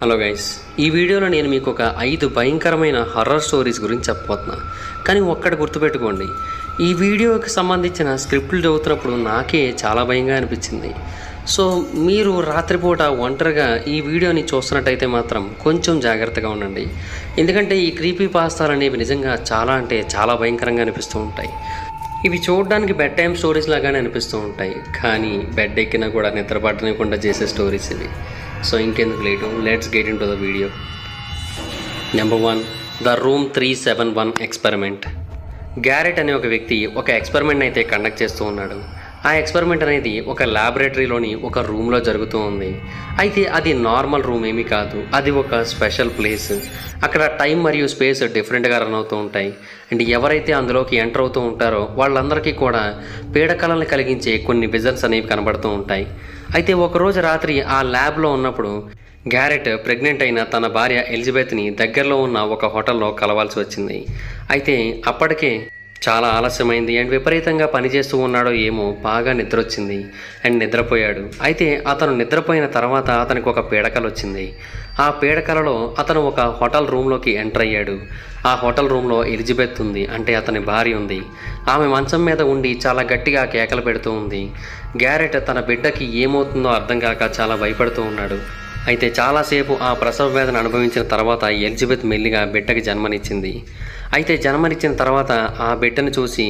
Hello guys, ఈ వీడియోలో నేను మీకు ఒక 5 భయంకరమైన హర్రర్ స్టోరీస్ గురించి చెప్పబోతున్నా. కానీ ఒక్కటి గుర్తుపెట్టుకోండి, ఈ వీడియోకి సంబంధించిన స్క్రిప్ట్లు చదువుతున్నప్పుడు నాకే చాలా భయంగా అనిపించింది. సో మీరు రాత్రిపూట ఒంటరిగా ఈ వీడియోని చూస్తున్నట్టయితే మాత్రం కొంచెం జాగ్రత్తగా ఉండండి. ఎందుకంటే ఈ క్రీపీ పాస్తాలు అనేవి నిజంగా చాలా భయంకరంగా అనిపిస్తూ ఉంటాయి. ఇవి చూడడానికి బెడ్ టైమ్ స్టోరీస్ లాగానే అనిపిస్తూ ఉంటాయి, కానీ బెడ్ ఎక్కినా కూడా నిద్ర పట్టనివ్వకుండా చేసే స్టోరీస్ ఇవి. సో ఇంకెందుకు late, let's get in to the video. Number 1, the room 371 experiment. Carat అనే ఒక వ్యక్తి ఒక ఎక్స్పెరిమెంట్ అయితే కండక్ట్ చేస్తూ ఉన్నాడు. ఆ ఎక్స్పెరిమెంట్ అనేది ఒక ల్యాబొరేటరీలోని ఒక రూమ్లో జరుగుతూ ఉంది. అయితే అది నార్మల్ రూమ్ ఏమీ కాదు, అది ఒక స్పెషల్ ప్లేస్. అక్కడ టైం మరియు స్పేస్ డిఫరెంట్గా రన్ అవుతూ ఉంటాయి. అండ్ ఎవరైతే అందులోకి ఎంటర్ అవుతూ ఉంటారో వాళ్ళందరికీ కూడా పీడకలను కలిగించే కొన్ని విజన్స్ అనేవి కనబడుతూ ఉంటాయి. అయితే ఒకరోజు రాత్రి ఆ ల్యాబ్లో ఉన్నప్పుడు గ్యారెట్ ప్రెగ్నెంట్ అయిన తన భార్య ఎలిజబెత్ని దగ్గరలో ఉన్న ఒక హోటల్లో కలవాల్సి వచ్చింది. అయితే అప్పటికే చాలా ఆలస్యమైంది అండ్ విపరీతంగా పనిచేస్తూ ఉన్నాడో ఏమో బాగా నిద్ర వచ్చింది అండ్ నిద్రపోయాడు. అయితే అతను నిద్రపోయిన తర్వాత అతనికి ఒక పీడకల వచ్చింది. ఆ పీడకలలో అతను ఒక హోటల్ రూమ్లోకి ఎంటర్ అయ్యాడు. ఆ హోటల్ రూమ్లో ఎలిజబెత్ ఉంది, అంటే అతని భార్య ఉంది. ఆమె మంచం మీద ఉండి చాలా గట్టిగా కేకలు పెడుతూ ఉంది. గ్యారెట్ తన బిడ్డకి ఏమవుతుందో అర్థం కాక చాలా భయపడుతూ ఉన్నాడు. అయితే చాలాసేపు ఆ ప్రసవ వేదన అనుభవించిన తర్వాత ఎలిజబెత్ మెల్లిగా బిడ్డకి జన్మనిచ్చింది. అయితే జన్మనిచ్చిన తర్వాత ఆ బిడ్డను చూసి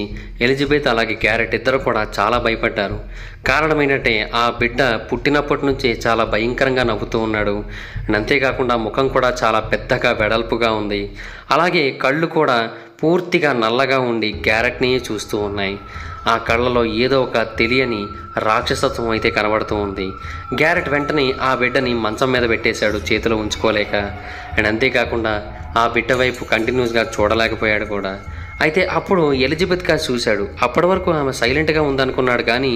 ఎలిజబెత్ అలాగే గ్యారెట్ ఇద్దరు కూడా చాలా భయపడ్డారు. కారణం ఏంటంటే ఆ బిడ్డ పుట్టినప్పటి నుంచి చాలా భయంకరంగా నవ్వుతూ ఉన్నాడు. అంతేకాకుండా ముఖం కూడా చాలా పెద్దగా వెడల్పుగా ఉంది. అలాగే కళ్ళు కూడా పూర్తిగా నల్లగా ఉండి గ్యారెట్ని చూస్తూ ఉన్నాయి. ఆ కళ్ళలో ఏదో ఒక తెలియని రాక్షసత్వం అయితే కనబడుతూ ఉంది. గ్యారెట్ వెంటనే ఆ బిడ్డని మంచం మీద పెట్టేశాడు, చేతిలో ఉంచుకోలేక. అండ్ అంతేకాకుండా ఆ బిడ్డ వైపు కంటిన్యూస్గా చూడలేకపోయాడు కూడా. అయితే అప్పుడు ఎలిజబెత్ గారు చూశాడు. అప్పటి వరకు ఆమె సైలెంట్గా ఉందనుకున్నాడు, కానీ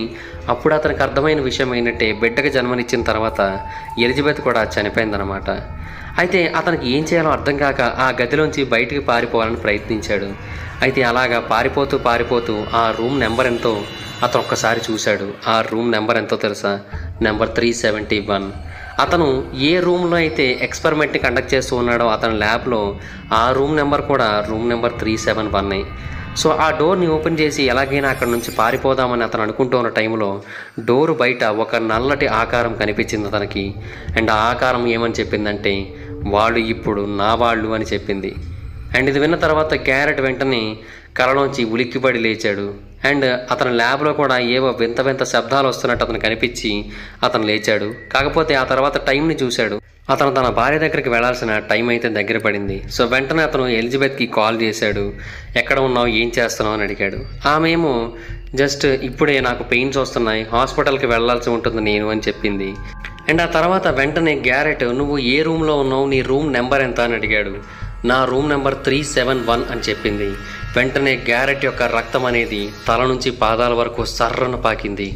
అప్పుడు అతనికి అర్థమైన విషయం ఏంటంటే బిడ్డకి జన్మనిచ్చిన తర్వాత ఎలిజబెత్ కూడా చనిపోయిందనమాట. అయితే అతనికి ఏం చేయాలో అర్థం కాక ఆ గదిలోంచి బయటికి పారిపోవాలని ప్రయత్నించాడు. అయితే అలాగా పారిపోతూ ఆ రూమ్ నెంబర్ ఎంతో అతను ఒక్కసారి చూశాడు. ఆ రూమ్ నెంబర్ ఎంతో తెలుసా? నెంబర్ 371. అతను ఏ రూమ్లో అయితే ఎక్స్పెరిమెంట్ని కండక్ట్ చేస్తూ ఉన్నాడో అతని ల్యాబ్లో ఆ రూమ్ నెంబర్ కూడా రూమ్ నెంబర్ 371. సో ఆ డోర్ని ఓపెన్ చేసి ఎలాగైనా అక్కడ నుంచి పారిపోదామని అతను అనుకుంటూ ఉన్న టైంలో డోరు బయట ఒక నల్లటి ఆకారం కనిపించింది అతనికి. అండ్ ఆ ఆకారం ఏమని చెప్పిందంటే, వాళ్ళు ఇప్పుడు నా వాళ్ళు అని చెప్పింది. అండ్ ఇది విన్న తర్వాత గ్యారెట్ వెంటనే కలలోంచి ఉలిక్కిపడి లేచాడు. అండ్ అతని ల్యాబ్లో కూడా ఏవో వింత శబ్దాలు వస్తున్నట్టు అతను కనిపించి అతను లేచాడు. కాకపోతే ఆ తర్వాత టైంని చూశాడు. అతను తన భార్య దగ్గరికి వెళ్లాల్సిన టైం అయితే దగ్గర పడింది. సో వెంటనే అతను ఎలిజబెత్కి కాల్ చేశాడు. ఎక్కడ ఉన్నావు, ఏం చేస్తున్నావు అని అడిగాడు. ఆమె ఏమో జస్ట్ ఇప్పుడే నాకు పెయిన్స్ వస్తున్నాయి, హాస్పిటల్కి వెళ్లాల్సి ఉంటుంది నేను అని చెప్పింది. అండ్ ఆ తర్వాత వెంటనే గ్యారెట్, నువ్వు ఏ రూమ్లో ఉన్నావు, నీ రూమ్ నెంబర్ ఎంత అని అడిగాడు. నా రూమ్ నెంబర్ 371 అని చెప్పింది. వెంటనే గ్యారెట్ యొక్క రక్తం అనేది తల నుంచి పాదాల వరకు సర్రన పాకింది.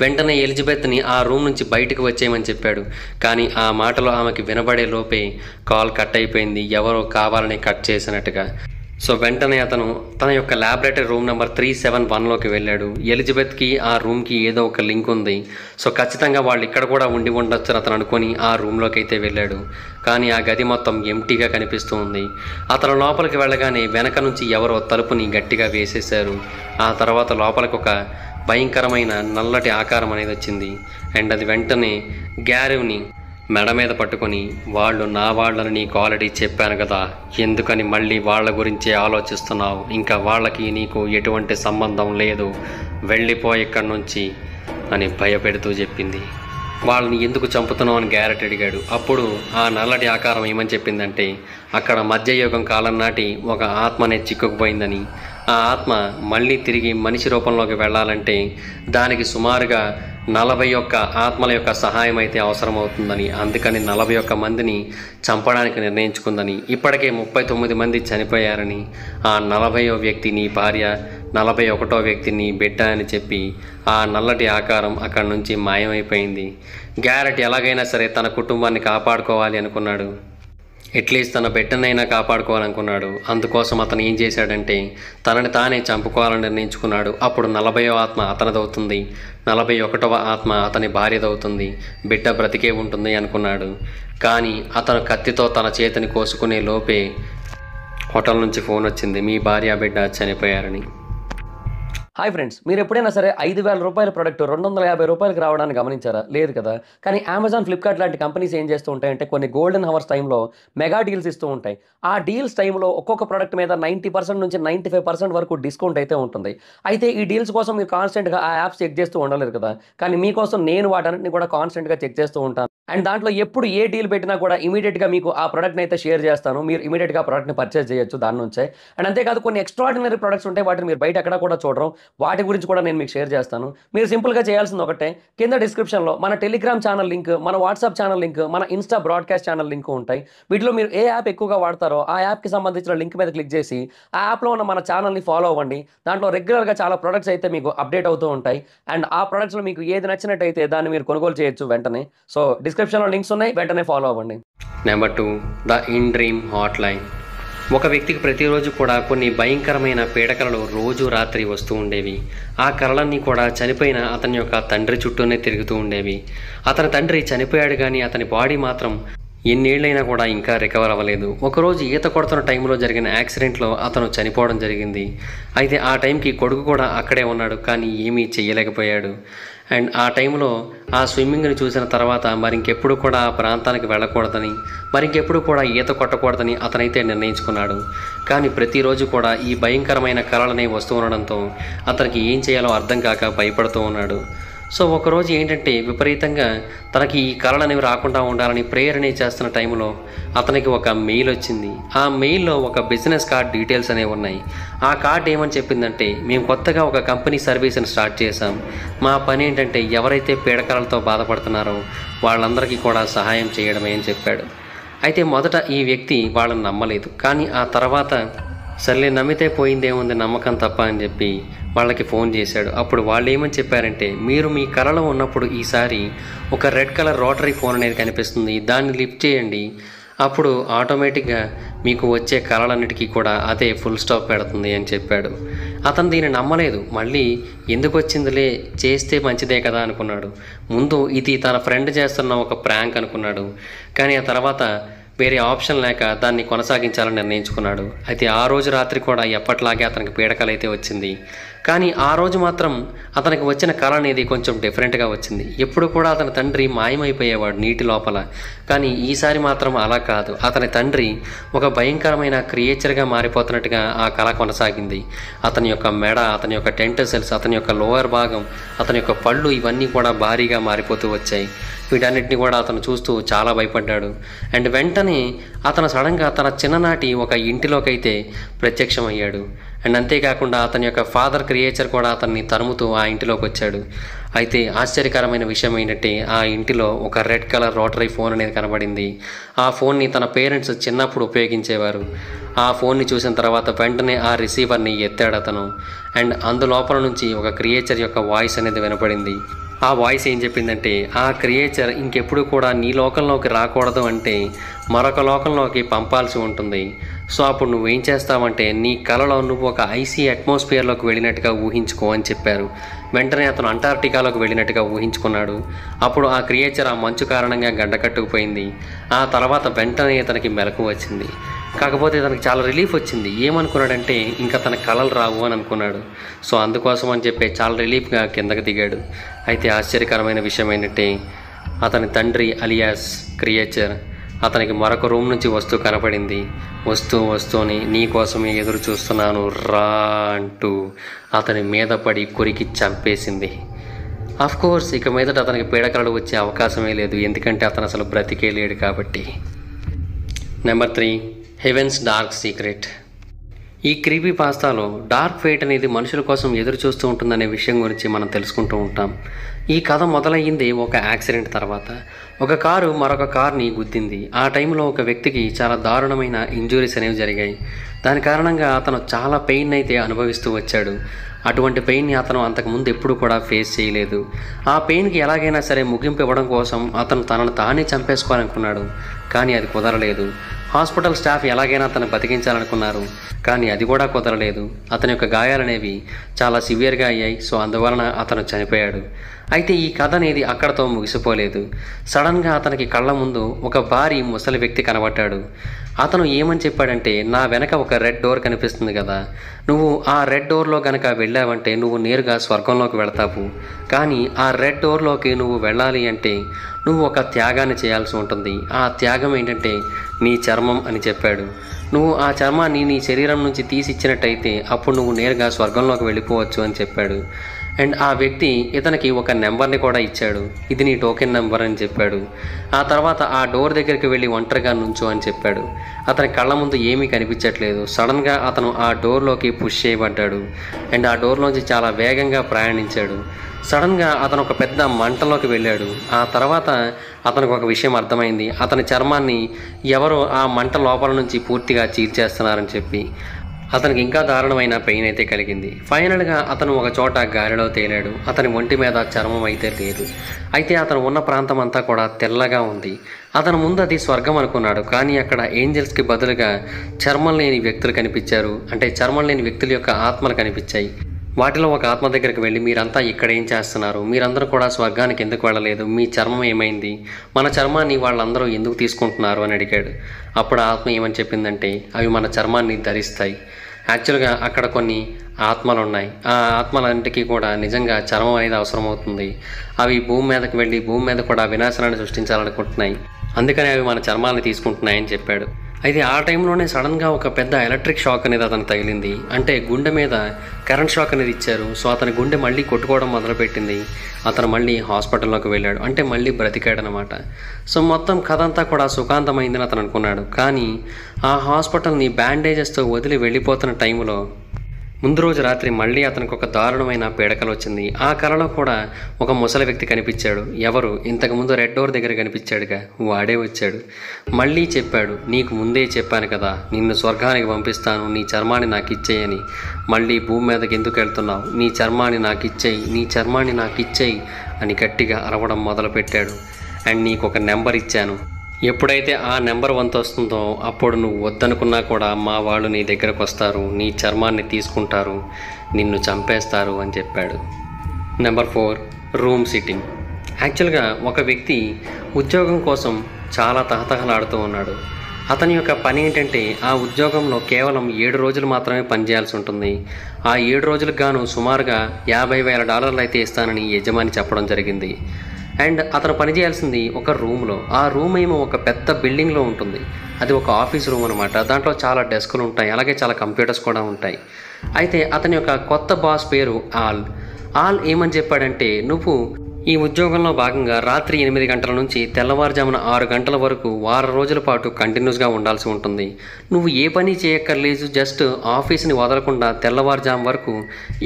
వెంటనే ఎలిజబెత్ని ఆ రూమ్ నుంచి బయటకు వచ్చేయమని చెప్పాడు. కానీ ఆ మాటలో ఆమెకి వినబడే లోపే కాల్ కట్ అయిపోయింది, ఎవరో కావాలని కట్ చేసినట్టుగా. సో వెంటనే అతను తన యొక్క ల్యాబొరేటరీ రూమ్ నెంబర్ 371లోకి వెళ్ళాడు. ఎలిజబెత్కి ఆ రూమ్కి ఏదో ఒక లింక్ ఉంది. సో ఖచ్చితంగా వాళ్ళు ఇక్కడ కూడా ఉండి ఉండొచ్చు అతను అనుకొని ఆ రూమ్లోకి అయితే వెళ్ళాడు. కానీ ఆ గది మొత్తం ఎంటీగా కనిపిస్తూ ఉంది. అతను లోపలికి వెళ్ళగానే వెనక నుంచి ఎవరో తలుపుని గట్టిగా వేసేశారు. ఆ తర్వాత లోపలికి ఒక భయంకరమైన నల్లటి ఆకారం అనేది వచ్చింది. అండ్ అది వెంటనే గ్యారెట్ని మెడ మీద పట్టుకొని, వాళ్ళు నా వాళ్ళని నీకు ఆల్రెడీ చెప్పాను కదా, ఎందుకని మళ్ళీ వాళ్ళ గురించే ఆలోచిస్తున్నావు, ఇంకా వాళ్ళకి నీకు ఎటువంటి సంబంధం లేదు, వెళ్ళిపో ఇక్కడి నుంచి అని భయపెడుతూ చెప్పింది. వాళ్ళని ఎందుకు చంపుతున్నావు అని గ్యారెట్ అడిగాడు. అప్పుడు ఆ నల్లటి ఆకారం ఏమని చెప్పిందంటే, అక్కడ మధ్యయుగం కాలం నాటి ఒక ఆత్మనే చిక్కుకుపోయిందని, ఆ ఆత్మ మళ్ళీ తిరిగి మనిషి రూపంలోకి వెళ్ళాలంటే దానికి సుమారుగా 41 ఆత్మల యొక్క సహాయం అయితే అవసరమవుతుందని, అందుకని 41 మందిని చంపడానికి నిర్ణయించుకుందని, ఇప్పటికే 39 మంది చనిపోయారని, ఆ 40వ వ్యక్తి నీ భార్య, 41వ వ్యక్తి నీ బిడ్డ అని చెప్పి ఆ నల్లటి ఆకారం అక్కడి నుంచి మాయమైపోయింది. గ్యారెట్ ఎలాగైనా సరే తన కుటుంబాన్ని కాపాడుకోవాలి అనుకున్నాడు. అట్లీస్ట్ తన బిడ్డనైనా కాపాడుకోవాలనుకున్నాడు. అందుకోసం అతను ఏం చేశాడంటే తనని తానే చంపుకోవాలని నిర్ణయించుకున్నాడు. అప్పుడు 40వ ఆత్మ అతనిదవుతుంది, 41వ ఆత్మ అతని భార్యదవుతుంది, బిడ్డ బ్రతికే ఉంటుంది అనుకున్నాడు. కానీ అతను కత్తితో తన చేతిని కోసుకునే లోపే హోటల్ నుంచి ఫోన్ వచ్చింది, మీ భార్య బిడ్డ చనిపోయారని. హాయ్ ఫ్రెండ్స్, మీరు ఎప్పుడైనా సరే 5,000 రూపాయల ప్రోడక్ట్ 250 రూపాయలకి రావడానికి గమనించారా? లేదు కదా. కానీ అమెజాన్, ఫ్లిప్కార్ట్ లాంటి కంపెనీస్ ఏం చేస్తూ ఉంటాయంటే కొన్ని గోల్డెన్ హవర్స్ టైంలో మెగా డీల్స్ ఇస్తూ ఉంటాయి. ఆ డీల్స్ టైంలో ఒక్కొక్క ప్రోడక్ట్ మీద 90% నుంచి 95% వరకు డిస్కౌంట్ అయితే ఉంటుంది. అయితే ఈ డీల్స్ కోసం మీరు కాన్స్టెంట్గా ఆ యాప్స్ చెక్ చేస్తూ ఉండలేరు కదా. కానీ మీకోసం నేను వాటన్నిటిని కూడా కాన్స్టెంట్గా చెక్ చేస్తూ ఉంటాను. అండ్ దాంట్లో ఎప్పుడు ఏ డీల్ పెట్టినా కూడా ఇమీడియట్గా మీకు ఆ ప్రోడక్ట్ని అయితే షేర్ చేస్తాను. మీరు ఇమీడియట్గా ప్రోడక్ట్ని పర్చేస్ చేయొచ్చు దాని నుంచే. అండ్ అంతేకాదు కొన్ని ఎక్స్ట్రాడినరీ ప్రొడక్ట్స్ ఉంటాయి, వాటిని మీరు బయట ఎక్కడ కూడా చూడరు. వాటి గురించి కూడా నేను మీకు షేర్ చేస్తాను. మీరు సింపుల్గా చేయాల్సింది ఒకటే, కింద డిస్క్రిప్షన్లో మన టెలిగ్రామ్ ఛానల్ లింక్, మన వాట్సాప్ ఛానల్ లింక్, మన ఇన్స్టా బ్రాడ్కాస్ట్ ఛానల్ లింక్ ఉంటాయి. వీటిలో మీరు ఏ యాప్ ఎక్కువగా వాడతారో ఆ యాప్కి సంబంధించిన లింక్ మీద క్లిక్ చేసి ఆ యాప్లో ఉన్న మన ఛానల్ని ఫాలో అవ్వండి. దాంట్లో రెగ్యులర్గా చాలా ప్రొడక్ట్స్ అయితే మీకు అప్డేట్ అవుతూ ఉంటాయి. అండ్ ఆ ప్రొడక్ట్స్లో మీకు ఏది నచ్చినట్టయితే దాన్ని మీరు కొనుగోలు చేయొచ్చు వెంటనే. సో డిస్క్రిప్షన్లో లింక్స్ ఉన్నాయి, వెంటనే ఫాలో అవ్వండి. Number 2, the in dream hot line. ఒక వ్యక్తికి ప్రతిరోజు కూడా కొన్ని భయంకరమైన పీడకలలు రోజు రాత్రి వస్తూ ఉండేవి. ఆ కలలన్నీ కూడా చనిపోయిన అతని యొక్క తండ్రి చుట్టూనే తిరుగుతూ ఉండేవి. అతని తండ్రి చనిపోయాడు, కానీ అతని బాడీ మాత్రం ఎన్నేళ్లైనా కూడా ఇంకా రికవర్ అవ్వలేదు. ఒకరోజు ఈత కొడుతున్న టైంలో జరిగిన యాక్సిడెంట్లో అతను చనిపోవడం జరిగింది. అయితే ఆ టైంకి కొడుకు కూడా అక్కడే ఉన్నాడు, కానీ ఏమీ చెయ్యలేకపోయాడు. అండ్ ఆ టైంలో ఆ స్విమ్మింగ్ని చూసిన తర్వాత మరింకెప్పుడు కూడా ఆ ప్రాంతానికి వెళ్ళకూడదని, మరింకెప్పుడు కూడా ఈత కొట్టకూడదని అతనైతే నిర్ణయించుకున్నాడు. కానీ ప్రతిరోజు కూడా ఈ భయంకరమైన కలలనే వస్తూ ఉండడంతో అతనికి ఏం చేయాలో అర్థం కాక భయపడుతూ ఉన్నాడు. సో ఒకరోజు ఏంటంటే విపరీతంగా తనకి ఈ కళలు అనేవి రాకుండా ఉండాలని ప్రేయర్ అనేవి చేస్తున్న టైంలో అతనికి ఒక మెయిల్ వచ్చింది. ఆ మెయిల్లో ఒక బిజినెస్ కార్డ్ డీటెయిల్స్ అనేవి ఉన్నాయి. ఆ కార్డ్ ఏమని చెప్పిందంటే, మేము కొత్తగా ఒక కంపెనీ సర్వీస్ని స్టార్ట్ చేశాం. మా పని ఏంటంటే ఎవరైతే పీడకలలతో బాధపడుతున్నారో వాళ్ళందరికీ కూడా సహాయం చేయడమే అని చెప్పాడు. అయితే మొదట ఈ వ్యక్తి వాళ్ళని నమ్మలేదు, కానీ ఆ తర్వాత సర్లే నమ్మితే పోయిందేముంది నమ్మకం తప్ప అని చెప్పి వాళ్ళకి ఫోన్ చేశాడు. అప్పుడు వాళ్ళు ఏమని చెప్పారంటే, మీరు మీ కలలో ఉన్నప్పుడు ఈసారి ఒక రెడ్ కలర్ రోటరీ ఫోన్ అనేది కనిపిస్తుంది, దాన్ని లిఫ్ట్ చేయండి, అప్పుడు ఆటోమేటిక్గా మీకు వచ్చే కళలన్నిటికీ కూడా అదే ఫుల్ స్టాప్ పెడుతుంది అని చెప్పాడు. అతను దీన్ని నమ్మలేదు. మళ్ళీ ఎందుకు వచ్చిందిలే, చేస్తే మంచిదే కదా అనుకున్నాడు. ముందు ఇది తన ఫ్రెండ్ చేస్తున్న ఒక ప్రాంక్ అనుకున్నాడు, కానీ ఆ తర్వాత వేరే ఆప్షన్ లేక దాన్ని కొనసాగించాలని నిర్ణయించుకున్నాడు. అయితే ఆ రోజు రాత్రి కూడా ఎప్పట్లాగే అతనికి పీడకల అయితే వచ్చింది. కానీ ఆ రోజు మాత్రం అతనికి వచ్చిన కళ అనేది కొంచెం డిఫరెంట్గా వచ్చింది. ఎప్పుడు కూడా అతని తండ్రి మాయమైపోయేవాడు నీటి లోపల, కానీ ఈసారి మాత్రం అలా కాదు. అతని తండ్రి ఒక భయంకరమైన క్రియేచర్గా మారిపోతున్నట్టుగా ఆ కళ కొనసాగింది. అతని యొక్క మెడ, అతని యొక్క టెంటసెల్స్, అతని యొక్క లోవర్ భాగం, అతని యొక్క పళ్ళు ఇవన్నీ కూడా భారీగా మారిపోతూ వచ్చాయి. వీటన్నిటిని కూడా అతను చూస్తూ చాలా భయపడ్డాడు. అండ్ వెంటనే అతను సడన్గా తన చిన్ననాటి ఒక ఇంటిలోకైతే ప్రత్యక్షమయ్యాడు. అండ్ అంతేకాకుండా అతని యొక్క ఫాదర్ క్రియేచర్ కూడా అతన్ని తరుముతూ ఆ ఇంటిలోకి వచ్చాడు. అయితే ఆశ్చర్యకరమైన విషయం ఏంటంటే, ఆ ఇంటిలో ఒక రెడ్ కలర్ రోటరీ ఫోన్ అనేది కనబడింది. ఆ ఫోన్ని తన పేరెంట్స్ చిన్నప్పుడు ఉపయోగించేవారు. ఆ ఫోన్ని చూసిన తర్వాత వెంటనే ఆ రిసీవర్ని ఎత్తాడు అతను. అండ్ అందులోపల నుంచి ఒక క్రియేచర్ యొక్క వాయిస్ అనేది వినపడింది. ఆ వాయిస్ ఏం చెప్పిందంటే, ఆ క్రియేచర్ ఇంకెప్పుడు కూడా నీ లోకంలోకి రాకూడదు అంటే మరొక లోకంలోకి పంపాల్సి ఉంటుంది. సో అప్పుడు నువ్వేం చేస్తావంటే నీ కలలో నువ్వు ఒక ఐసీ అట్మాస్ఫియర్లోకి వెళ్ళినట్టుగా ఊహించుకో అని చెప్పారు. వెంటనే అతను అంటార్టికాలోకి వెళ్ళినట్టుగా ఊహించుకున్నాడు. అప్పుడు ఆ క్రియేచర్ ఆ మంచు కారణంగా గడ్డకట్టుకుపోయింది. ఆ తర్వాత వెంటనే అతనికి మెలకు వచ్చింది. కాకపోతే తనకి చాలా రిలీఫ్ వచ్చింది. ఏమనుకున్నాడంటే ఇంకా తన కళలు రావు అని అనుకున్నాడు. సో అందుకోసం అని చెప్పి చాలా రిలీఫ్గా కిందకి దిగాడు. అయితే ఆశ్చర్యకరమైన విషయం ఏంటంటే, అతని తండ్రి అలియాస్ క్రియేచర్ అతనికి మరొక రూమ్ నుంచి వస్తూ కనపడింది. వస్తూని నీ కోసమే ఎదురు చూస్తున్నాను రా అంటూ అతని మీద పడి కొరికి చంపేసింది. కోర్స్ ఇక మీదట అతనికి పీడకలలు వచ్చే అవకాశమే లేదు, ఎందుకంటే అతను అసలు బ్రతికే లేడు కాబట్టి. Number 3, heavens dark secret. ఈ క్రీపీ పాస్తాలో డార్క్ ఫేట్ అనేది మనుషుల కోసం ఎదురు చూస్తూ ఉంటుందనే విషయం గురించి మనం తెలుసుకుంటూ ఉంటాం. ఈ కథ మొదలయ్యింది ఒక యాక్సిడెంట్ తర్వాత. ఒక కారు మరొక కార్ని గుద్దింది. ఆ టైంలో ఒక వ్యక్తికి చాలా దారుణమైన ఇంజురీస్ అనేవి జరిగాయి. దాని కారణంగా అతను చాలా పెయిన్ అయితే అనుభవిస్తూ వచ్చాడు. అటువంటి పెయిన్ని అతను అంతకుముందు ఎప్పుడు కూడా ఫేస్ చేయలేదు. ఆ పెయిన్కి ఎలాగైనా సరే ముగింపు ఇవ్వడం కోసం అతను తనను తానే చంపేసుకోవాలనుకున్నాడు, కానీ అది కుదరలేదు. హాస్పిటల్ స్టాఫ్ ఎలాగైనా అతను బతికించాలనుకున్నారు, కానీ అది కూడా కుదరలేదు. అతని యొక్క గాయాలనేవి చాలా సివియర్గా అయ్యాయి. సో అందువలన అతను చనిపోయాడు. అయితే ఈ కథ అనేది అక్కడతో ముగిసిపోలేదు. సడన్గా అతనికి కళ్ళ ముందు ఒక భారీ ముసలి వ్యక్తి కనబడ్డాడు. అతను ఏమని చెప్పాడంటే, నా వెనక ఒక రెడ్ డోర్ కనిపిస్తుంది కదా, నువ్వు ఆ రెడ్ డోర్లో గనక వెళ్ళావంటే నువ్వు నేరుగా స్వర్గంలోకి వెళతావు. కానీ ఆ రెడ్ డోర్లోకి నువ్వు వెళ్ళాలి అంటే నువ్వు ఒక త్యాగాన్ని చేయాల్సి ఉంటుంది. ఆ త్యాగం ఏంటంటే నీ చర్మం అని చెప్పాడు. నువ్వు ఆ చర్మాన్ని నీ శరీరం నుంచి తీసిచ్చినట్టయితే అప్పుడు నువ్వు నేరుగా స్వర్గంలోకి వెళ్ళిపోవచ్చు అని చెప్పాడు. అండ్ ఆ వ్యక్తి ఇతనికి ఒక నెంబర్ని కూడా ఇచ్చాడు. ఇది నీ టోకెన్ నెంబర్ అని చెప్పాడు. ఆ తర్వాత ఆ డోర్ దగ్గరికి వెళ్ళి ఒంటరిగా నుంచో అని చెప్పాడు. అతని కళ్ళ ముందు ఏమీ కనిపించట్లేదు. సడన్గా అతను ఆ డోర్లోకి పుష్ చేయబడ్డాడు. అండ్ ఆ డోర్లోంచి చాలా వేగంగా ప్రయాణించాడు. సడన్గా అతను ఒక పెద్ద మంటలోకి వెళ్ళాడు. ఆ తర్వాత అతనికి ఒక విషయం అర్థమైంది. అతని చర్మాన్ని ఎవరో ఆ మంట లోపల నుంచి పూర్తిగా చీల్చేస్తున్నారని చెప్పి అతనికి ఇంకా దారుణమైన పెయిన్ అయితే కలిగింది. ఫైనల్గా అతను ఒక చోట గాలిలో తేలాడు. అతని ఒంటి మీద చర్మం అయితే లేదు. అయితే అతను ఉన్న ప్రాంతం అంతా కూడా తెల్లగా ఉంది. అతను ముందు అది స్వర్గం అనుకున్నాడు, కానీ అక్కడ ఏంజల్స్కి బదులుగా చర్మం లేని వ్యక్తులు కనిపించారు. అంటే చర్మం లేని వ్యక్తుల యొక్క ఆత్మలు కనిపించాయి. వాటిలో ఒక ఆత్మ దగ్గరికి వెళ్ళి, మీరంతా ఇక్కడ ఏం చేస్తున్నారు, మీరందరూ కూడా స్వర్గానికి ఎందుకు వెళ్ళలేదు, మీ చర్మం ఏమైంది, మన చర్మాన్ని వాళ్ళందరూ ఎందుకు తీసుకుంటున్నారు అని అడిగాడు. అప్పుడు ఆత్మ ఏమని చెప్పిందంటే, అవి మన చర్మాన్ని ధరిస్తాయి. యాక్చువల్గా అక్కడ కొన్ని ఆత్మలు ఉన్నాయి. ఆ ఆత్మలంటికి కూడా నిజంగా చర్మం అనేది అవసరం అవుతుంది. అవి భూమి మీదకి వెళ్ళి భూమి మీద కూడా వినాశనాన్ని సృష్టించాలనుకుంటున్నాయి. అందుకని అవి మన చర్మాన్ని తీసుకుంటున్నాయని చెప్పాడు. అయితే ఆ టైంలోనే సడన్గా ఒక పెద్ద ఎలక్ట్రిక్ షాక్ అనేది అతను తగిలింది. అంటే గుండె మీద కరెంట్ షాక్ అనేది ఇచ్చారు. సో అతని గుండె మళ్ళీ కొట్టుకోవడం మొదలుపెట్టింది. అతను మళ్ళీ హాస్పిటల్లోకి వెళ్ళాడు. అంటే మళ్ళీ బ్రతికాడనమాట. సో మొత్తం కథ అంతా కూడా సుఖాంతమైందని అతను అనుకున్నాడు. కానీ ఆ హాస్పిటల్ని బ్యాండేజెస్తో వదిలి వెళ్ళిపోతున్న టైంలో ముందు రోజు రాత్రి మళ్ళీ అతనికి ఒక దారుణమైన పీడకలు వచ్చింది. ఆ కలలో కూడా ఒక ముసలి వ్యక్తి కనిపించాడు. ఎవరు? ఇంతకుముందు రెడ్ డోర్ దగ్గర కనిపించాడుగా, వాడే వచ్చాడు. మళ్ళీ చెప్పాడు, నీకు ముందే చెప్పాను కదా, నిన్ను స్వర్గానికి పంపిస్తాను, నీ చర్మాన్ని నాకు ఇచ్చేయని. మళ్ళీ భూమి మీదకి ఎందుకు వెళ్తున్నావు, నీ చర్మాన్ని నాకు ఇచ్చేయి, నీ చర్మాన్ని నాకు ఇచ్చేయి అని గట్టిగా అరవడం మొదలుపెట్టాడు. అండ్ నీకు ఒక నెంబర్ ఇచ్చాను, ఎప్పుడైతే ఆ నెంబర్ వంతు వస్తుందో అప్పుడు నువ్వు వద్దనుకున్నా కూడా మా వాళ్ళు నీ దగ్గరకు వస్తారు, నీ చర్మాన్ని తీసుకుంటారు, నిన్ను చంపేస్తారు అని చెప్పాడు. Number 4, room sitting. యాక్చువల్గా ఒక వ్యక్తి ఉద్యోగం కోసం చాలా తహతహలాడుతూ ఉన్నాడు. అతని యొక్క పని ఏంటంటే ఆ ఉద్యోగంలో కేవలం 7 రోజులు మాత్రమే పనిచేయాల్సి ఉంటుంది. ఆ 7 రోజులకు గాను సుమారుగా $50,000 అయితే ఇస్తానని యజమాని చెప్పడం జరిగింది. అండ్ అతను పనిచేయాల్సింది ఒక రూమ్లో. ఆ రూమ్ ఏమో ఒక పెద్ద బిల్డింగ్లో ఉంటుంది. అది ఒక ఆఫీస్ రూమ్ అనమాట. దాంట్లో చాలా డెస్కులు ఉంటాయి, అలాగే చాలా కంప్యూటర్స్ కూడా ఉంటాయి. అయితే అతని యొక్క కొత్త బాస్ పేరు ఆల్ ఏమని చెప్పాడంటే, నువ్వు ఈ ఉద్యోగంలో భాగంగా రాత్రి 8 గంటల నుంచి తెల్లవారుజామున 6 గంటల వరకు వారం రోజుల పాటు కంటిన్యూస్గా ఉండాల్సి ఉంటుంది. నువ్వు ఏ పని చేయక్కర్లేదు, జస్ట్ ఆఫీస్ని వదలకుండా తెల్లవారుజాము వరకు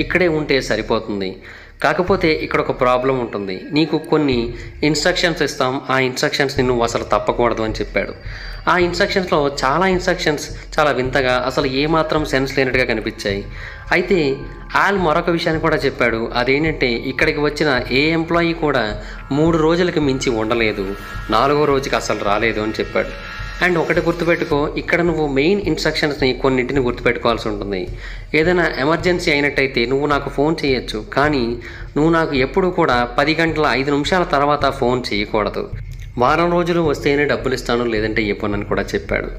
ఇక్కడే ఉంటే సరిపోతుంది. కాకపోతే ఇక్కడ ఒక ప్రాబ్లం ఉంటుంది, నీకు కొన్ని ఇన్స్ట్రక్షన్స్ ఇస్తాం, ఆ ఇన్స్ట్రక్షన్స్ని నువ్వు అసలు తప్పకూడదు అని చెప్పాడు. ఆ ఇన్స్ట్రక్షన్స్లో చాలా ఇన్స్ట్రక్షన్స్ చాలా వింతగా, అసలు ఏమాత్రం సెన్స్ లేనట్టుగా కనిపించాయి. అయితే మరొక విషయాన్ని కూడా చెప్పాడు. అదేంటంటే ఇక్కడికి వచ్చిన ఏ ఎంప్లాయీ కూడా 3 రోజులకి మించి ఉండలేదు, 4వ రోజుకి అసలు రాలేదు అని చెప్పాడు. అండ్ ఒకటి గుర్తుపెట్టుకో, ఇక్కడ నువ్వు మెయిన్ ఇన్స్ట్రక్షన్స్ని కొన్నింటిని గుర్తుపెట్టుకోవాల్సి ఉంటుంది. ఏదైనా ఎమర్జెన్సీ అయినట్టయితే నువ్వు నాకు ఫోన్ చేయొచ్చు, కానీ నువ్వు నాకు ఎప్పుడు కూడా 10 గంటల 5 నిమిషాల తర్వాత ఫోన్ చేయకూడదు. వారం రోజులు వస్తేనే డబ్బులు ఇస్తాను, లేదంటే ఇవ్వనని కూడా చెప్పాడు.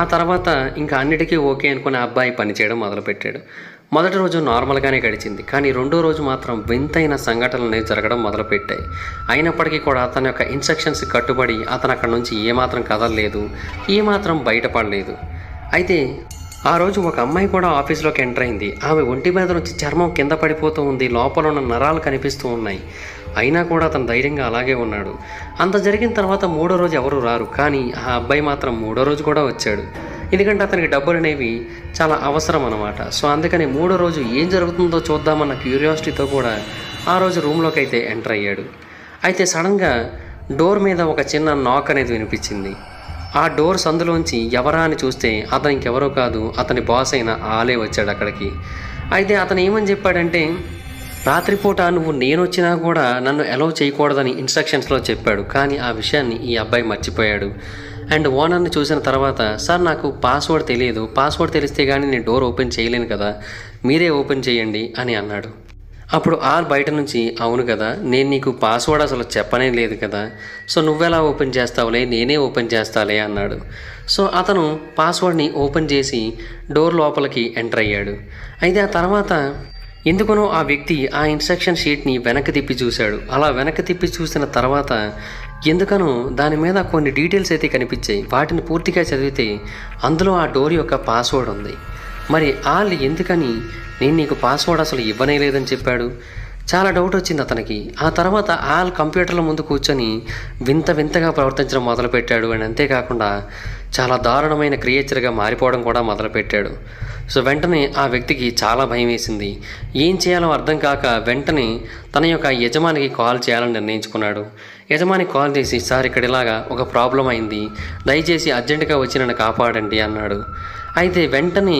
ఆ తర్వాత ఇంకా అన్నిటికీ ఓకే అనుకుని ఆ అబ్బాయి పనిచేయడం మొదలుపెట్టాడు. మొదటి రోజు నార్మల్గానే గడిచింది, కానీ 2వ రోజు మాత్రం వింతైన సంఘటనలు జరగడం మొదలుపెట్టాయి. అయినప్పటికీ కూడా అతని యొక్క ఇన్స్ట్రక్షన్స్ కట్టుబడి అతను అక్కడ నుంచి ఏమాత్రం కదలలేదు, ఏమాత్రం బయటపడలేదు. అయితే ఆ రోజు ఒక అమ్మాయి కూడా ఆఫీస్లోకి ఎంటర్ అయింది. ఆమె ఒంటి మీద నుంచి చర్మం కింద పడిపోతూ ఉంది, లోపల ఉన్న నరాలు కనిపిస్తూ ఉన్నాయి. అయినా కూడా అతను ధైర్యంగా అలాగే ఉన్నాడు. అంత జరిగిన తర్వాత 3వ రోజు ఎవరు రారు, కానీ ఆ అబ్బాయి మాత్రం 3వ రోజు కూడా వచ్చాడు. ఎందుకంటే అతనికి డబ్బులు అనేవి చాలా అవసరం అన్నమాట. సో అందుకని 3వ రోజు ఏం జరుగుతుందో చూద్దామన్న క్యూరియాసిటీతో కూడా ఆ రోజు రూమ్లోకి అయితే ఎంటర్ అయ్యాడు. అయితే సడన్గా డోర్ మీద ఒక చిన్న నాక్ అనేది వినిపించింది. ఆ డోర్ సందులోంచి ఎవరా అని చూస్తే అతను ఇంకెవరో కాదు, అతని బాస్ అయిన ఆలే వచ్చాడు అక్కడికి. అయితే అతను ఏమని చెప్పాడంటే, రాత్రిపూట నువ్వు నేను వచ్చినా కూడా నన్ను అలౌ చేయకూడదని ఇన్స్ట్రక్షన్స్లో చెప్పాడు. కానీ ఆ విషయాన్ని ఈ అబ్బాయి మర్చిపోయాడు. అండ్ ఓనర్ని చూసిన తర్వాత, సార్ నాకు పాస్వర్డ్ తెలియదు, పాస్వర్డ్ తెలిస్తే కానీ నేను డోర్ ఓపెన్ చేయలేను కదా, మీరే ఓపెన్ చేయండి అని అన్నాడు. అప్పుడు ఆల్ బయట నుంచి, అవును కదా, నేను నీకు పాస్వర్డ్ అసలు చెప్పనే లేదు కదా, సో నువ్వెలా ఓపెన్ చేస్తావులే, నేనే ఓపెన్ చేస్తాలే అన్నాడు. సో అతను పాస్వర్డ్ని ఓపెన్ చేసి డోర్ లోపలికి ఎంటర్ అయ్యాడు. అయితే ఆ తర్వాత ఎందుకనో ఆ వ్యక్తి ఆ ఇన్స్ట్రక్షన్ షీట్ని వెనక్కి తిప్పి చూశాడు. అలా వెనక్కి తిప్పి చూసిన తర్వాత ఎందుకనో దాని మీద కొన్ని డీటెయిల్స్ అయితే కనిపించాయి. వాటిని పూర్తిగా చదివితే అందులో ఆ డోర్ యొక్క పాస్వర్డ్ ఉంది. మరి ఆల్ ఎందుకని నేను నీకు పాస్వర్డ్ అసలు ఇవ్వనే లేదని చెప్పాడు? చాలా డౌట్ వచ్చింది అతనికి. ఆ తర్వాత ఆల్ కంప్యూటర్ల ముందు కూర్చొని వింతగా ప్రవర్తించడం మొదలుపెట్టాడు. అండ్ అంతేకాకుండా చాలా దారుణమైన క్రియేచర్గా మారిపోవడం కూడా మొదలుపెట్టాడు. సో వెంటనే ఆ వ్యక్తికి చాలా భయం వేసింది. ఏం చేయాలో అర్థం కాక వెంటనే తన యొక్క యజమానికి కాల్ చేయాలని నిర్ణయించుకున్నాడు. యజమానికి కాల్ చేసి, సార్ ఇక్కడ ఇలాగా ఒక ప్రాబ్లం అయింది, దయచేసి అర్జెంటుగా వచ్చి నన్ను కాపాడండి అన్నాడు. అయితే వెంటనే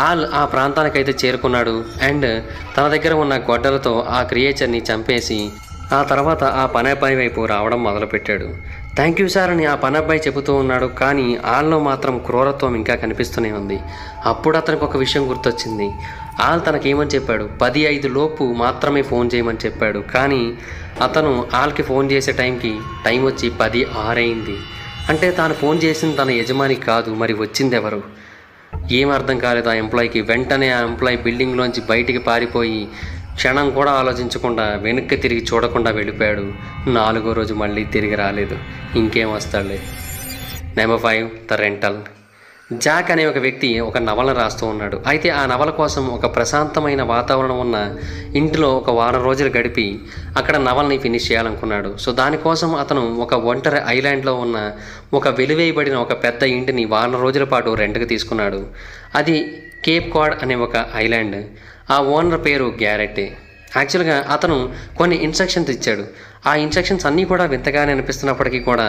ఆల్ ఆ ప్రాంతానికైతే చేరుకున్నాడు. అండ్ తన దగ్గర ఉన్న గొడ్డలతో ఆ క్రియేచర్ని చంపేసి ఆ తర్వాత ఆ పనబ్బాయి వైపు రావడం మొదలుపెట్టాడు. థ్యాంక్ యూ సార్ అని ఆ పనబ్బాయి చెబుతూ ఉన్నాడు. కానీ ఆల్లో మాత్రం క్రూరత్వం ఇంకా కనిపిస్తూనే ఉంది. అప్పుడు అతనికి ఒక విషయం గుర్తొచ్చింది. ఆల్ తనకేమని చెప్పాడు, 10:05 లోపు మాత్రమే ఫోన్ చేయమని చెప్పాడు. కానీ అతను ఆల్కి ఫోన్ చేసే టైం వచ్చి 10:06 అయింది. అంటే తాను ఫోన్ చేసింది తన యజమాని కాదు, మరి వచ్చింది ఎవరు? ఏం అర్థం కాలేదు ఆ ఎంప్లాయీకి. వెంటనే ఆ ఎంప్లాయీ బిల్డింగ్లోంచి బయటికి పారిపోయి క్షణం కూడా ఆలోచించకుండా వెనక్కి తిరిగి చూడకుండా వెళ్ళిపోయాడు. 4వ రోజు మళ్ళీ తిరిగి రాలేదు. ఇంకేం వస్తాడులే. Number 5, the rental. జాక్ అనే ఒక వ్యక్తి ఒక నవలను రాస్తూ ఉన్నాడు. అయితే ఆ నవల కోసం ఒక ప్రశాంతమైన వాతావరణం ఉన్న ఇంటిలో ఒక వారం రోజులు గడిపి అక్కడ నవల్ని ఫినిష్ చేయాలనుకున్నాడు. సో దానికోసం అతను ఒక ఒంటరి ఐలాండ్లో ఉన్న ఒక వెలివేయబడిన ఒక పెద్ద ఇంటిని వారం రోజుల పాటు రెంట్కి తీసుకున్నాడు. అది కేప్ కాడ్ అనే ఒక ఐలాండ్. ఆ ఓనర్ పేరు గ్యారెట్. యాక్చువల్గా అతను కొన్ని ఇన్స్ట్రక్షన్స్ ఇచ్చాడు. ఆ ఇన్స్ట్రక్షన్స్ అన్నీ కూడా వింతగానే అనిపిస్తున్నప్పటికీ కూడా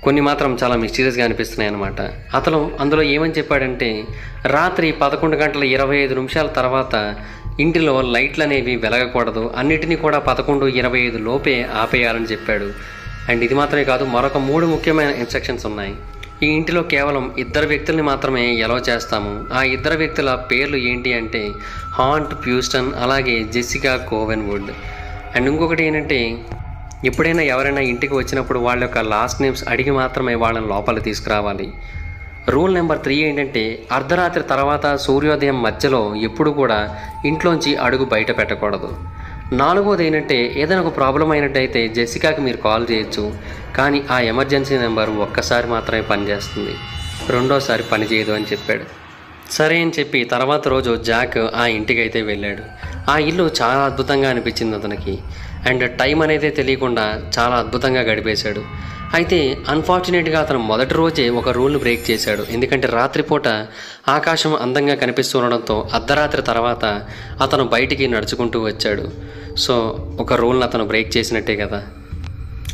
కొన్ని మాత్రం చాలా మిస్టీరియస్గా అనిపిస్తున్నాయి అన్నమాట. అతను అందులో ఏమని చెప్పాడంటే, రాత్రి 11:25 తర్వాత ఇంటిలో లైట్లు అనేవి వెలగకూడదు, అన్నిటినీ కూడా 11:25 లోపే ఆపేయాలని చెప్పాడు. అండ్ ఇది మాత్రమే కాదు, మరొక 3 ముఖ్యమైన ఇన్స్ట్రక్షన్స్ ఉన్నాయి. ఈ ఇంటిలో కేవలం 2 వ్యక్తుల్ని మాత్రమే ఎలౌ చేస్తాము. ఆ 2 వ్యక్తుల పేర్లు ఏంటి అంటే హాంట్ ప్యూస్టన్, అలాగే జెసికా కోవెన్వుడ్. అండ్ ఇంకొకటి ఏంటంటే, ఎప్పుడైనా ఎవరైనా ఇంటికి వచ్చినప్పుడు వాళ్ళ యొక్క లాస్ట్ నేమ్స్ అడిగి మాత్రమే వాళ్ళని లోపల తీసుకురావాలి. రూల్ నెంబర్ 3 ఏంటంటే, అర్ధరాత్రి తర్వాత సూర్యోదయం మధ్యలో ఎప్పుడు కూడా ఇంట్లోంచి అడుగు బయట పెట్టకూడదు. 4వది ఏంటంటే, ఏదైనా ఒక ప్రాబ్లం అయినట్టయితే జెసికాకి మీరు కాల్ చేయొచ్చు, కానీ ఆ ఎమర్జెన్సీ నెంబర్ ఒక్కసారి మాత్రమే పనిచేస్తుంది, 2వసారి పనిచేయదు అని చెప్పాడు. సరే అని చెప్పి తర్వాత రోజు జాక్ ఆ ఇంటికి అయితే వెళ్ళాడు. ఆ ఇల్లు చాలా అద్భుతంగా అనిపించింది అతనికి. అండ్ టైం అనేది తెలియకుండా చాలా అద్భుతంగా గడిపేశాడు. అయితే అన్ఫార్చునేట్గా అతను మొదటి రోజే ఒక రూల్ని బ్రేక్ చేశాడు. ఎందుకంటే రాత్రిపూట ఆకాశం అందంగా కనిపిస్తుండడంతో అర్ధరాత్రి తర్వాత అతను బయటికి నడుచుకుంటూ వచ్చాడు. సో ఒక రూల్ని అతను బ్రేక్ చేసినట్టే కదా.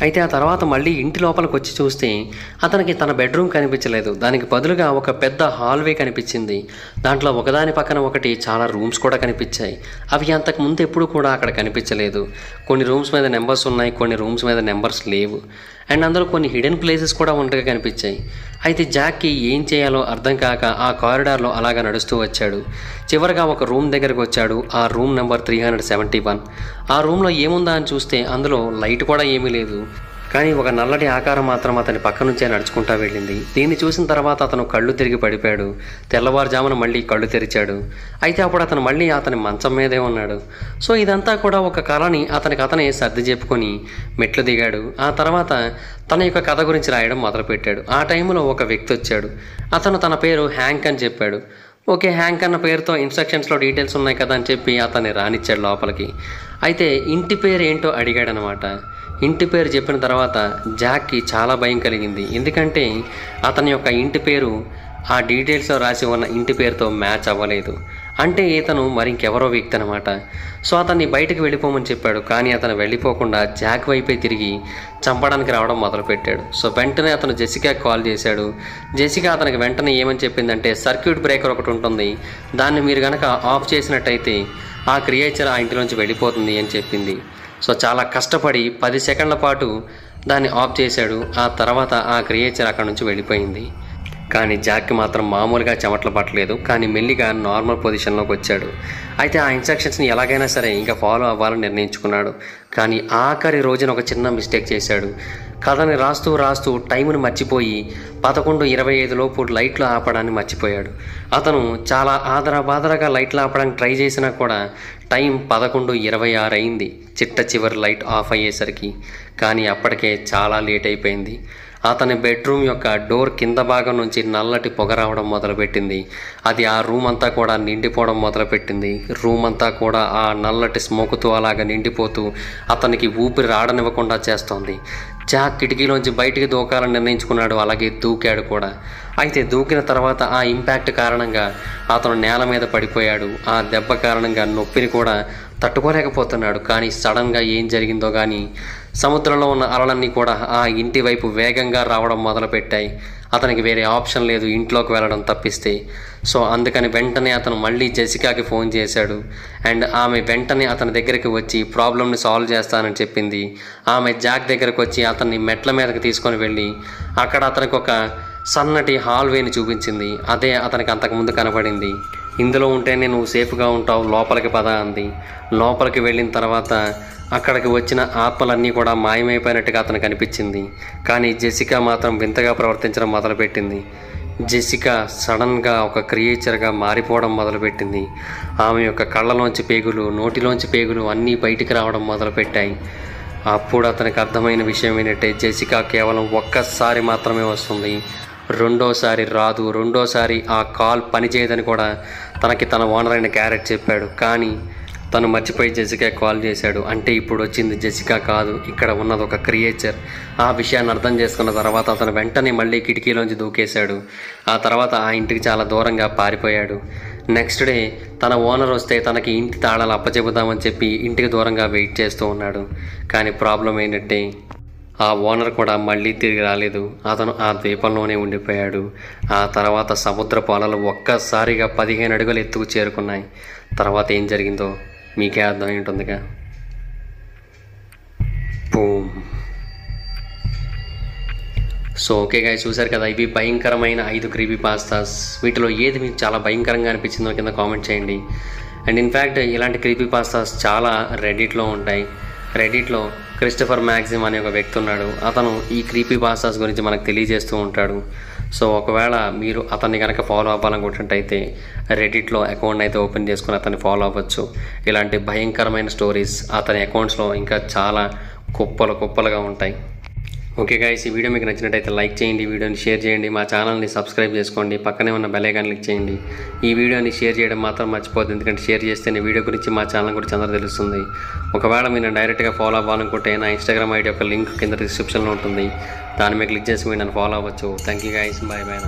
అయితే ఆ తర్వాత మళ్ళీ ఇంటి లోపలికి వచ్చి చూస్తే అతనికి తన బెడ్రూమ్ కనిపించలేదు. దానికి బదులుగా ఒక పెద్ద హాల్వే కనిపించింది. దాంట్లో ఒకదాని పక్కన ఒకటి చాలా రూమ్స్ కూడా కనిపించాయి. అవి అంతకుముందు ఎప్పుడు కూడా అక్కడ కనిపించలేదు. కొన్ని రూమ్స్ మీద నెంబర్స్ ఉన్నాయి, కొన్ని రూమ్స్ మీద నెంబర్స్ లేవు. అండ్ అందులో కొన్ని హిడెన్ ప్లేసెస్ కూడా ఉండగా కనిపించాయి. అయితే జాక్కి ఏం చేయాలో అర్థం కాక ఆ కారిడార్లో అలాగా నడుస్తూ వచ్చాడు. చివరిగా ఒక రూమ్ దగ్గరకు వచ్చాడు. ఆ రూమ్ నెంబర్ 371. ఆ రూమ్లో ఏముందా అని చూస్తే అందులో లైట్ కూడా ఏమీ లేదు. కానీ ఒక నల్లటి ఆకారం మాత్రం అతని పక్క నుంచే నడుచుకుంటా వెళ్ళింది. దీన్ని చూసిన తర్వాత అతను కళ్ళు తిరిగి పడిపోయాడు. తెల్లవారుజామున మళ్ళీ కళ్ళు తెరిచాడు. అయితే అప్పుడు అతను మళ్ళీ అతని మంచం మీదే ఉన్నాడు. సో ఇదంతా కూడా ఒక కళని అతనే సర్ది చెప్పుకొని మెట్లు దిగాడు. ఆ తర్వాత తన యొక్క కథ గురించి రాయడం మొదలుపెట్టాడు. ఆ టైంలో ఒక వ్యక్తి వచ్చాడు. అతను తన పేరు హ్యాంక్ అని చెప్పాడు. ఓకే, హ్యాంక్ అన్న పేరుతో ఇన్స్ట్రక్షన్స్లో డీటెయిల్స్ ఉన్నాయి కదా అని చెప్పి అతన్ని రానిచ్చాడు లోపలికి. అయితే ఇంటి పేరు ఏంటో అడిగాడనమాట. ఇంటి పేరు చెప్పిన తర్వాత జాక్కి చాలా భయం కలిగింది. ఎందుకంటే అతని యొక్క ఇంటి పేరు ఆ డీటెయిల్స్లో రాసి ఉన్న ఇంటి పేరుతో మ్యాచ్ అవ్వలేదు. అంటే ఇతను మరింకెవరో వ్యక్తి అనమాట. సో అతన్ని బయటకు వెళ్ళిపోమని చెప్పాడు. కానీ అతను వెళ్ళిపోకుండా జాక్ వైపే తిరిగి చంపడానికి రావడం మొదలుపెట్టాడు. సో వెంటనే అతను జెసికాకి కాల్ చేశాడు. జెసికా అతనికి వెంటనే ఏమని చెప్పిందంటే, సర్క్యూట్ బ్రేకర్ ఒకటి ఉంటుంది, దాన్ని మీరు కనుక ఆఫ్ చేసినట్టయితే ఆ క్రియేచర్ ఆ ఇంటిలోంచి వెళ్ళిపోతుంది అని చెప్పింది. సో చాలా కష్టపడి 10 సెకండ్ల పాటు దాన్ని ఆఫ్ చేశాడు. ఆ తర్వాత ఆ క్రియేచర్ అక్కడ నుంచి వెళ్ళిపోయింది. కానీ జాక్కి మాత్రం మామూలుగా చెమటలు పట్టలేదు, కానీ మెల్లిగా నార్మల్ పొజిషన్లోకి వచ్చాడు. అయితే ఆ ఇన్స్ట్రక్షన్స్ని ఎలాగైనా సరే ఇంకా ఫాలో అవ్వాలని నిర్ణయించుకున్నాడు. కానీ ఆఖరి రోజున ఒక చిన్న మిస్టేక్ చేశాడు. కథని రాస్తూ టైంని మర్చిపోయి 11:25 లోపు లైట్లు ఆపడాన్ని మర్చిపోయాడు. అతను చాలా ఆదరబాదరగా లైట్లు ఆపడానికి ట్రై చేసినా కూడా టైం 11:26 అయింది చిట్ట చివరి లైట్ ఆఫ్ అయ్యేసరికి. కానీ అప్పటికే చాలా లేట్ అయిపోయింది. అతని బెడ్రూమ్ యొక్క డోర్ కింద భాగం నుంచి నల్లటి పొగ రావడం మొదలుపెట్టింది. అది ఆ రూమ్ అంతా కూడా నిండిపోవడం మొదలుపెట్టింది. రూమ్ అంతా కూడా ఆ నల్లటి స్మోకుతో అలాగా నిండిపోతూ అతనికి ఊపిరి రాడనివ్వకుండా చేస్తోంది. జాక్ కిటికీలోంచి బయటికి దూకాలని నిర్ణయించుకున్నాడు. అలాగే దూకాడు కూడా. అయితే దూకిన తర్వాత ఆ ఇంపాక్ట్ కారణంగా అతను నేల మీద పడిపోయాడు. ఆ దెబ్బ కారణంగా నొప్పిని కూడా తట్టుకోలేకపోతున్నాడు. కానీ సడన్గా ఏం జరిగిందో కానీ సముద్రంలో ఉన్న అలలన్నీ కూడా ఆ ఇంటి వైపు వేగంగా రావడం మొదలుపెట్టాయి. అతనికి వేరే ఆప్షన్ లేదు ఇంట్లోకి వెళ్ళడం తప్పిస్తే. సో అందుకని వెంటనే అతను మళ్ళీ జెసికాకి ఫోన్ చేశాడు. అండ్ ఆమె వెంటనే అతని దగ్గరికి వచ్చి ప్రాబ్లమ్ని సాల్వ్ చేస్తానని చెప్పింది. ఆమె జాక్ దగ్గరకు వచ్చి అతన్ని మెట్ల మీదకి తీసుకొని వెళ్ళి అక్కడ అతనికి ఒక సన్నటి హాల్వేని చూపించింది. అదే అతనికి అంతకుముందు కనపడింది. ఇందులో ఉంటేనే నువ్వు సేఫ్గా ఉంటావు, లోపలికి పద అంది. లోపలికి వెళ్ళిన తర్వాత అక్కడికి వచ్చిన ఆత్మలన్నీ కూడా మాయమైపోయినట్టుగా అతనికి అనిపించింది. కానీ జెసికా మాత్రం వింతగా ప్రవర్తించడం మొదలుపెట్టింది. జెసికా సడన్గా ఒక క్రియేచర్గా మారిపోవడం మొదలుపెట్టింది. ఆమె యొక్క కళ్ళలోంచి పేగులు, నోటిలోంచి పేగులు అన్నీ బయటికి రావడం మొదలుపెట్టాయి. అప్పుడు అతనికి అర్థమైన విషయం ఏంటంటే జెసికా కేవలం ఒక్కసారి మాత్రమే వస్తుంది, రెండోసారి రాదు. రెండోసారి ఆ కాల్ పనిచేయదని కూడా తన ఓనర్ అయిన క్యారెట్ చెప్పాడు. కానీ తను మర్చిపోయి జెసికా కాల్ చేశాడు. అంటే ఇప్పుడు వచ్చింది జెసికా కాదు, ఇక్కడ ఉన్నది ఒక క్రియేచర్. ఆ విషయాన్ని అర్థం చేసుకున్న తర్వాత అతను వెంటనే మళ్ళీ కిటికీలోంచి దూకేశాడు. ఆ తర్వాత ఆ ఇంటికి చాలా దూరంగా పారిపోయాడు. నెక్స్ట్ డే తన ఓనర్ వస్తే తనకి ఇంటి తాళాలు అప్పచెబుదామని చెప్పి ఇంటికి దూరంగా వెయిట్ చేస్తూ ఉన్నాడు. కానీ ప్రాబ్లం ఏంటంటే ఆ ఓనర్ కూడా మళ్ళీ తిరిగి రాలేదు. అతను ఆ ద్వీపంలోనే ఉండిపోయాడు. ఆ తర్వాత సముద్రపు అలలు ఒక్కసారిగా 15 అడుగులు ఎత్తుకు చేరుకున్నాయి. తర్వాత ఏం జరిగిందో మీకే అర్థమై ఉంటుందిగా. బూమ్. సో ఓకే గైస్, చూశారు కదా, ఇవి భయంకరమైన 5 క్రీపీ పాస్తాస్. వీటిలో ఏది మీకు చాలా భయంకరంగా అనిపించిందో కింద కామెంట్ చేయండి. అండ్ ఇన్ఫ్యాక్ట్ ఇలాంటి క్రీపీ పాస్తాస్ చాలా రెడిట్లో ఉంటాయి. రెడిట్లో క్రిస్టఫర్ మ్యాక్సిమ్ అనే ఒక వ్యక్తి ఉన్నాడు. అతను ఈ క్రీపీ పాస్తాస్ గురించి మనకు తెలియజేస్తూ ఉంటాడు. సో ఒకవేళ మీరు అతన్ని కనుక ఫాలో అవ్వాలనుకుంటున్నట్టయితే రెడిట్లో అకౌంట్ అయితే ఓపెన్ చేసుకుని అతన్ని ఫాలో అవ్వచ్చు. ఇలాంటి భయంకరమైన స్టోరీస్ అతని అకౌంట్స్లో ఇంకా చాలా కుప్పలుగా ఉంటాయి. ఓకే గైస్, ఈ వీడియో మీకు నచ్చినట్టయితే లైక్ చేయండి, వీడియోని షేర్ చేయండి, మా ఛానల్ని సబ్స్క్రైబ్ చేసుకోండి, పక్కనే ఉన్న బెల్ ఐకాన్ క్లిక్ చేయండి. ఈ వీడియోని షేర్ చేయడం మాత్రం మర్చిపోద్దు, ఎందుకంటే షేర్ చేస్తేనే వీడియో గురించి మా ఛానల్ గురించి అందరూ తెలుస్తుంది. ఒకవేళ మీరు డైరెక్ట్గా ఫాలో అవ్వాలనుకుంటే నా ఇన్స్టాగ్రామ్ ఐడి యొక్క లింక్ కింద డిస్క్రిప్షన్లో ఉంటుంది. దాని మీద క్లిక్ చేసి మీరు నన్ను ఫాలో అవ్వచ్చు. Thank you guys, bye bye.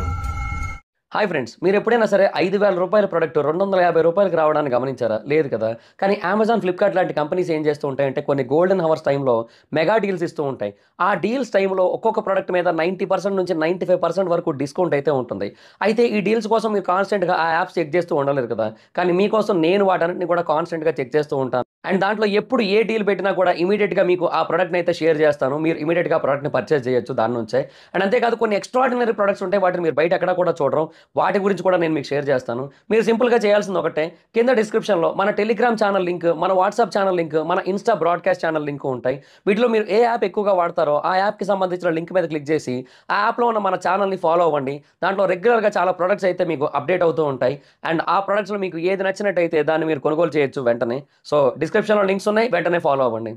Hi friends, మీరు ఎప్పుడైనా సరే 5,000 రూపాయల ప్రోడక్ట్ 250 రూపాయలకి రావడానికి గమనించారా? లేదు కదా. కానీ అమెజాన్, ఫ్లిప్కార్ట్ లాంటి కంపెనీస్ ఏం చేస్తూ ఉంటాయంటే కొన్ని గోల్డెన్ హవర్స్ టైంలో మెగా డీల్స్ ఇస్తూ ఉంటాయి. ఆ డీల్స్ టైంలో ఒక్కొక్క ప్రోడక్ట్ మీద 90% నుంచి 95% వరకు డిస్కౌంట్ అయితే ఉంటుంది. అయితే ఈ డీల్స్ కోసం మీరు కాన్స్టెంట్గా ఆ యాప్స్ చెక్ చేస్తూ ఉండలేరు కదా. కానీ మీకోసం నేను వాటన్నిటిని కూడా కాన్స్టెంట్గా చెక్ చేస్తూ ఉంటాను. అండ్ దాంట్లో ఎప్పుడు ఏ డీల్ పెట్టినా కూడా ఇమీడియట్గా మీకు ఆ ప్రోడక్ట్ని అయితే షేర్ చేస్తాను. మీరు ఇమీడియట్గా ప్రోడక్ట్ని పర్చేస్ చేయొచ్చు దాని నుంచే. అండ్ అంతేకాదు కొన్ని ఎక్స్ట్రాడినరీ ప్రొడక్ట్స్ ఉంటాయి, వాటిని మీరు బయట ఎక్కడ కూడా చూడరు. వాటి గురించి కూడా నేను మీకు షేర్ చేస్తాను. మీరు సింపుల్గా చేయాల్సింది ఒకటే, కింద డిస్క్రిప్షన్లో మన టెలిగ్రామ్ ఛానల్ లింక్, మన వాట్సాప్ ఛానల్ లింక్, మన ఇన్స్టా బ్రాడ్కాస్ట్ ఛానల్ లింక్ ఉంటాయి. వీటిలో మీరు ఏ యాప్ ఎక్కువగా వాడతారో ఆ యాప్కి సంబంధించిన లింక్ మీద క్లిక్ చేసి ఆ యాప్లో ఉన్న మన ఛానల్ని ఫాలో అవ్వండి. దాంట్లో రెగ్యులర్గా చాలా ప్రొడక్ట్స్ అయితే మీకు అప్డేట్ అవుతూ ఉంటాయి. అండ్ ఆ ప్రొడక్ట్స్లో మీకు ఏది నచ్చినట్టయితే దాన్ని మీరు కొనుగోలు చేయొచ్చు వెంటనే. సో డిస్క్రిప్షన్లో లింక్స్ ఉన్నాయి, వెంటనే ఫాలో అవ్వండి.